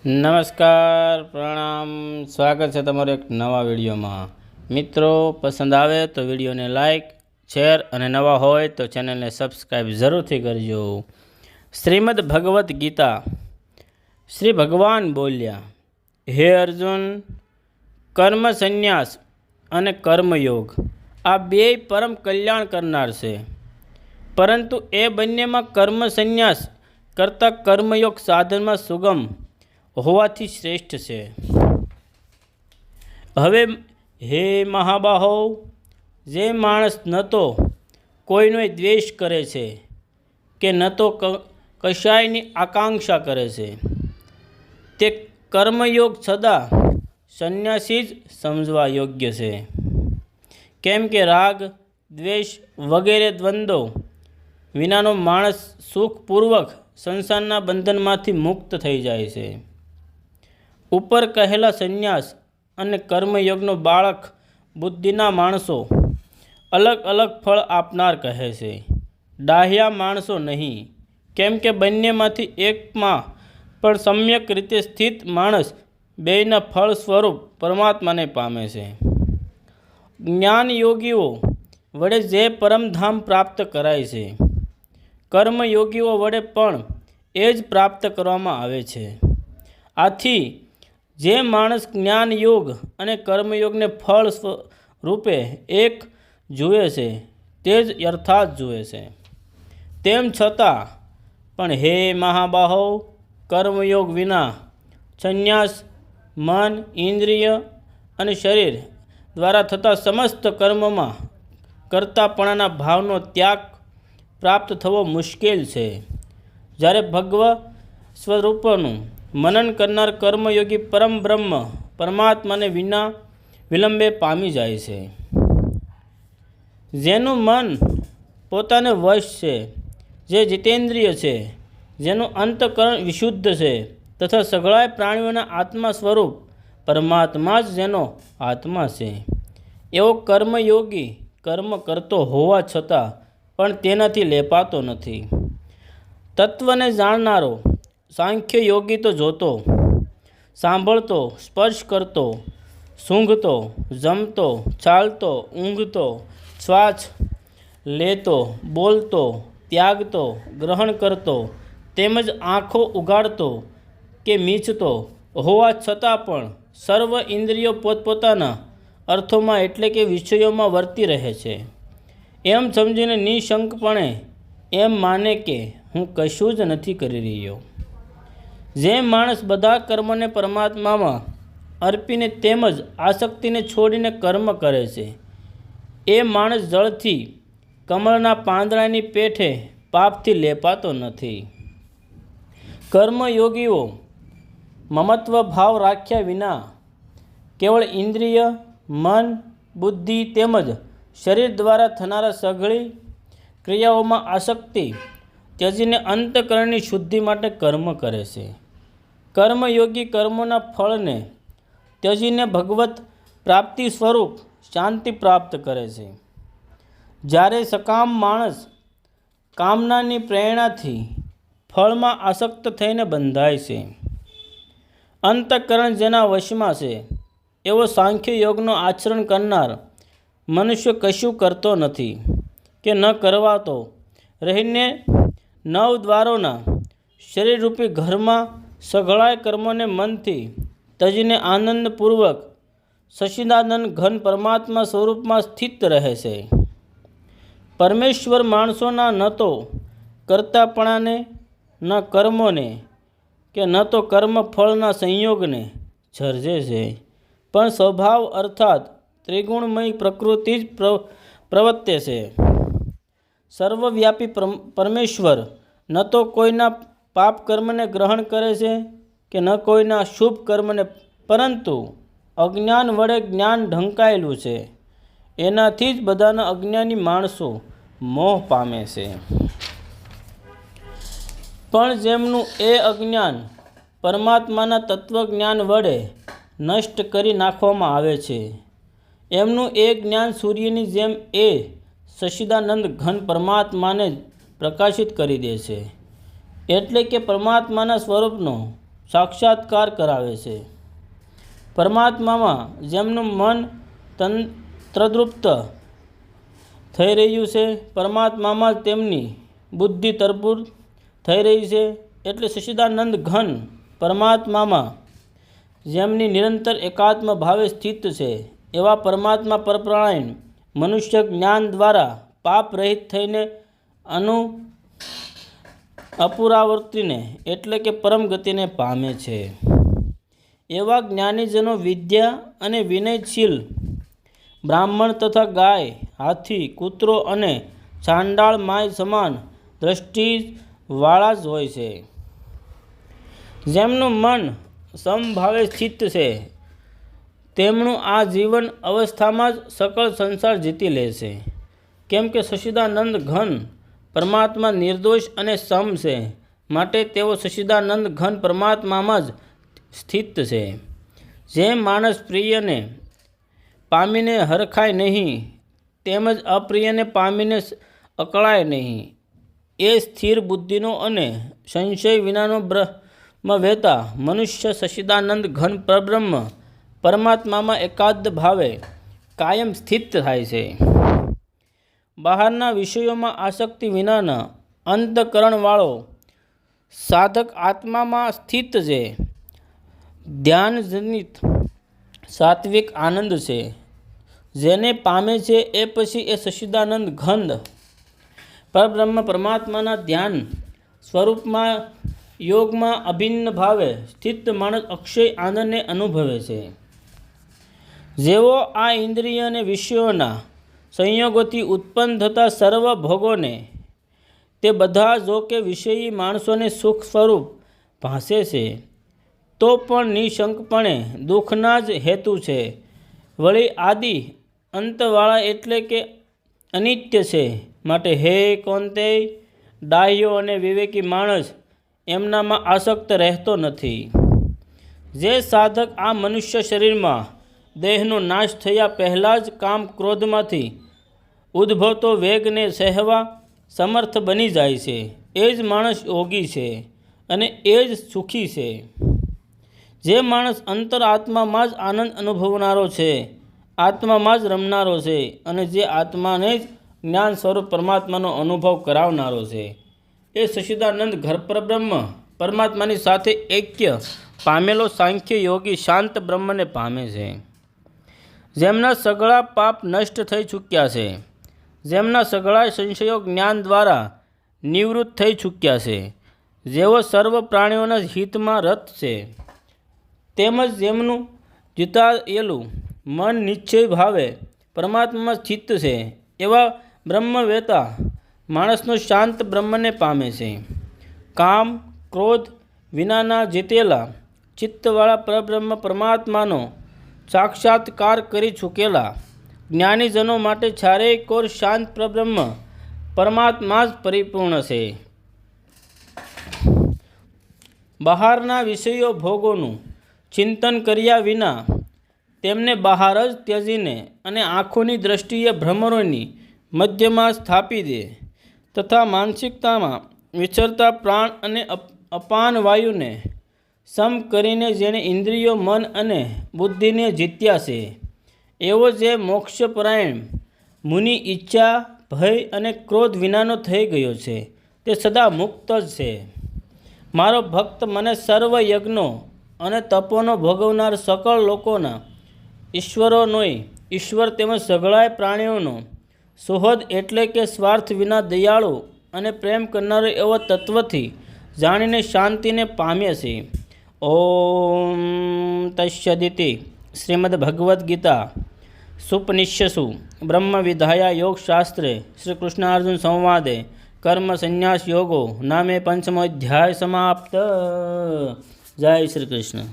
નમસ્કાર, પ્રણામ, સ્વાગત છે તમારો એક નવા વિડીયોમાં। મિત્રો, પસંદ આવે તો વિડીયોને લાઈક, શેર અને નવા હોય તો ચેનલને સબસ્ક્રાઈબ જરૂરથી કરજો। શ્રીમદ ભગવદ્ ગીતા શ્રી ભગવાન બોલ્યા, હે અર્જુન, કર્મ સંન્યાસ અને કર્મયોગ આ બેય પરમ કલ્યાણ કરનાર છે, પરંતુ એ બંનેમાં કર્મ સંન્યાસ કરતાં કર્મયોગ સાધનમાં સુગમ હોવાથી શ્રેષ્ઠ છે। હવે હે મહાબાહો, જે માણસ ન તો કોઈનો દ્વેષ કરે છે કે ન તો કશાયની આકાંક્ષા કરે છે, તે કર્મયોગ સદા સંન્યાસી જ સમજવા યોગ્ય છે। કેમ કે રાગ, દ્વેષ વગેરે દ્વંદ્વો વિનાનો માણસ સુખપૂર્વક સંસારના બંધનમાંથી મુક્ત થઈ જાય છે। ઉપર કહેલા સંન્યાસ અને કર્મયોગનો બાળક બુદ્ધિના માણસો અલગ અલગ ફળ આપનાર કહે છે, ડાહ્યા માણસો નહીં। કેમ કે બંનેમાંથી એકમાં પણ સમ્યક રીતે સ્થિત માણસ બેયના ફળ સ્વરૂપ પરમાત્માને પામે છે। જ્ઞાનયોગીઓ વડે જે પરમધામ પ્રાપ્ત કરાય છે, કર્મયોગીઓ વડે પણ એ જ પ્રાપ્ત કરવામાં આવે છે। આથી જે માણસ જ્ઞાન યોગ અને કર્મયોગને ફળ રૂપે એક જુએ છે, તે જ યથાર્થ જુએ છે। તેમ છતાં પણ હે મહાબાહો, કર્મયોગ વિના સંન્યાસ મન, ઇન્દ્રિય અને શરીર દ્વારા થતા સમસ્ત કર્મમાં કર્તાપણાના ભાવનો ત્યાગ પ્રાપ્ત થવો મુશ્કેલ છે। જ્યારે ભગવ સ્વરૂપનું મનન કરનાર કર્મયોગી પરમ બ્રહ્મ પરમાત્માને વિના વિલંબે પામી જાય છે। જેનું મન પોતાને વશ છે, જે જીતેન્દ્રિય છે, જેનું અંતઃકરણ વિશુદ્ધ છે તથા સઘળાય પ્રાણીઓના આત્મા સ્વરૂપ પરમાત્મા જ જેનો આત્મા છે, એવો કર્મયોગી કર્મ કરતો હોવા છતાં પણ તેનાથી લેપાતો નથી। તત્વને જાણનારો સાંખ્ય યોગી તો જોતો, સાંભળતો, સ્પર્શ કરતો, સૂંઘતો, જમતો, ચાલતો, ઊંઘતો, શ્વાસ લેતો, બોલતો, ત્યાગતો, ગ્રહણ કરતો, તેમજ આંખો ઉઘાડતો કે મીચતો હોવા છતાં પણ સર્વ ઇન્દ્રિયો પોતપોતાના અર્થોમાં એટલે કે વિષયોમાં વર્તી રહે છે, એમ સમજીને નિશંકપણે એમ માને કે હું કશું જ નથી કરી રહ્યો। જે માણસ બધા કર્મને પરમાત્મામાં અર્પીને તેમજ આસક્તિને છોડીને કર્મ કરે છે, એ માણસ જળથી કમળના પાંદડાની પેઠે પાપથી લેપાતો નથી। કર્મયોગીઓ મમત્વ ભાવ રાખ્યા વિના કેવળ ઇન્દ્રિય, મન, બુદ્ધિ તેમજ શરીર દ્વારા થનારા સઘળી ક્રિયાઓમાં આસક્તિ ત્યજીને અંતઃકરણની શુદ્ધિ માટે કર્મ કરે છે। કર્મયોગી કર્મોના ફળને ત્યજીને ભગવત પ્રાપ્તિ સ્વરૂપ શાંતિ પ્રાપ્ત કરે છે। જ્યારે સકામ માણસ કામનાની પ્રેરણાથી ફળમાં આસક્ત થઈને બંધાય છે, અંતઃકરણ જેના વશમાં છે, એવો સાંખ્ય યોગનો આચરણ કરનાર મનુષ્ય કશું કરતો નથી કે ન કરવાતો રહીને નવ દ્વારોના શરીરરૂપી ઘરમાં સઘળાય કર્મોને મનથી તજીને આનંદપૂર્વક સચ્ચિદાનંદ ઘન પરમાત્મા સ્વરૂપમાં સ્થિત રહે છે। પરમેશ્વર માણસોના ન તો કર્તાપણાને, ન કર્મોને કે ન તો કર્મ ફળના સંયોગને સર્જે છે, પણ સ્વભાવ અર્થાત ત્રિગુણમય પ્રકૃતિ જ પ્રવર્તે છે। સર્વવ્યાપી પરમેશ્વર ન તો કોઈના પાપ કર્મને ગ્રહણ કરે છે કે ન કોઈના શુભ કર્મને, પરંતુ અજ્ઞાન વડે જ્ઞાન ઢંકાયેલું છે, એનાથી જ બધાના અજ્ઞાની માણસો મોહ પામે છે। પણ જેમનું એ અજ્ઞાન પરમાત્માના તત્વજ્ઞાન વડે નષ્ટ કરી નાખવામાં આવે છે, એમનું એ જ્ઞાન સૂર્યની જેમ એ સચ્ચિદાનંદ ઘન પરમાત્માને પ્રકાશિત કરી દે છે। એટલે કે પરમાત્માના સ્વરૂપનો સાક્ષાત્કાર કરાવે છે. પરમાત્મામાં જેમનું મન તદ્રુપ્ત થઈ રહ્યું છે, પરમાત્મામાં જ તેમની બુદ્ધિ તરબૂર થઈ રહી છે, એટલે સચ્ચિદાનંદ ઘન પરમાત્મામાં જેમની નિરંતર એકાત્મ ભાવે સ્થિત છે, એવા પરમાત્મા પરપ્રાણ મનુષ્ય જ્ઞાન દ્વારા પાપ રહિત થઈને અપુરાવૃત્તિને એટલે કે પરમ ગતિને પામે છે. એવા જ્ઞાનીજનો વિદ્યા અને વિનયશીલ બ્રાહ્મણ તથા ગાય, હાથી, કૂતરો અને ચાંડાળ માય સમાન દ્રષ્ટિવાળા જ હોય છે. જેમનું મન સમભાવે સ્થિત છે, તેમનું આ જીવન અવસ્થામાં જ સકળ સંસાર જીતી લે છે. કેમ કે સચ્ચિદાનંદ ઘન પરમાત્મા નિર્દોષ અને સમ છે, માટે તેઓ સચ્ચિદાનંદ ઘન પરમાત્મામાં જ સ્થિત છે. જે માણસ પ્રિયને પામીને હરખાય નહીં, તેમજ અપ્રિયને પામીને અકળાય નહીં, એ સ્થિર બુદ્ધિનો અને સંશય વિનાનો બ્રહ્મવેતા મનુષ્ય સચ્ચિદાનંદ ઘન પરબ્રહ્મ પરમાત્મામાં એકાદ ભાવે કાયમ સ્થિત થાય છે. બહારના વિષયોમાં આસક્તિ વિનાના અંતઃકરણવાળો સાધક આત્મામાં સ્થિત છે. ધ્યાનજનિત સાત્વિક આનંદ છે, જેને પામે છે એ પછી એ સચ્ચિદાનંદ ઘન પરબ્રહ્મ પરમાત્માના ધ્યાન સ્વરૂપમાં યોગમાં અભિન્ન ભાવે સ્થિત માણસ અક્ષય આનંદને અનુભવે છે. જેઓ આ ઇન્દ્રિય અને વિષયોના સંયોગોથી ઉત્પન્ન થતા સર્વ ભોગોને, તે બધા જો કે વિષયી માણસોને સુખ સ્વરૂપ ભાસે છે, તો પણ નિશંકપણે દુઃખના જ હેતુ છે. વળી આદિ અંતવાળા એટલે કે અનિત્ય છે. માટે હે કૌંતેય, ડાહ્યો અને વિવેકી માણસ એમનામાં આસક્ત રહેતો નથી. જે સાધક આ મનુષ્ય શરીરમાં દેહનો નાશ થયા પહેલાં જ કામ ક્રોધમાંથી ઉદ્ભવતો વેગને સહેવા સમર્થ બની જાય છે, એ જ માણસ યોગી છે અને એ જ સુખી છે. જે માણસ અંતર આત્મામાં જ આનંદ અનુભવનારો છે, આત્મામાં જ રમનારો છે, અને જે આત્માને જ જ્ઞાન સ્વરૂપ પરમાત્માનો અનુભવ કરાવનારો છે, એ સચ્ચિદાનંદ ઘર પરબ્રહ્મ પરમાત્માની સાથે એક્ય પામેલો સાંખ્ય યોગી શાંત બ્રહ્મને પામે છે. જેમના સઘળા પાપ નષ્ટ થઈ ચૂક્યા છે, જેમના સઘળા સંશયો જ્ઞાન દ્વારા નિવૃત્ત થઈ ચૂક્યા છે, જેઓ સર્વ પ્રાણીઓના હિતમાં રત છે, તેમજ જેમનું જીતાયેલું મન નિશ્ચય ભાવે પરમાત્મામાં સ્થિત છે, એવા બ્રહ્મવેતા માણસનો શાંત બ્રહ્મને પામે છે. કામ ક્રોધ વિનાના જીતેલા ચિત્તવાળા પરબ્રહ્મ પરમાત્માનો સાક્ષાત્કાર કરી ચૂકેલા જ્ઞાનીજનો માટે ચારેય કોર શાંત પરબ્રહ્મ પરમાત્મા જ પરિપૂર્ણ છે. બહારના વિષયો ભોગોનું ચિંતન કર્યા વિના તેમને બહાર જ ત્યજીને અને આંખોની દ્રષ્ટિએ ભ્રમરોની મધ્યમાં સ્થાપી દે, તથા માનસિકતામાં વિચરતા પ્રાણ અને અપાન વાયુને સમ કરીને જેણે ઇન્દ્રિયો, મન અને બુદ્ધિને જીત્યા છે, એવો જે મોક્ષપરાયણ મુનિ ઈચ્છા, ભય અને ક્રોધ વિનાનો થઈ ગયો છે, તે સદા મુક્ત જ છે. મારો ભક્ત મને સર્વ યજ્ઞો અને તપોનો ભોગવનાર સકળ લોકોના ઈશ્વરોનોય ઈશ્વર તેમજ સઘળાય પ્રાણીઓનો સુહદ એટલે કે સ્વાર્થ વિના દયાળુ અને પ્રેમ કરનારો એવો તત્વથી જાણીને શાંતિને પામે છે. ઓમ તસ્સદિતિ. શ્રીમદ્ ભગવદ્ ગીતા સુપનિષત્સુ બ્રહ્મ વિદ્યા યોગશાસ્ત્રે શ્રી કૃષ્ણાર્જુન સંવાદે કર્મ સંન્યાસ યોગો નામે 5મો અધ્યાય સમાપ્ત. જય શ્રી કૃષ્ણ.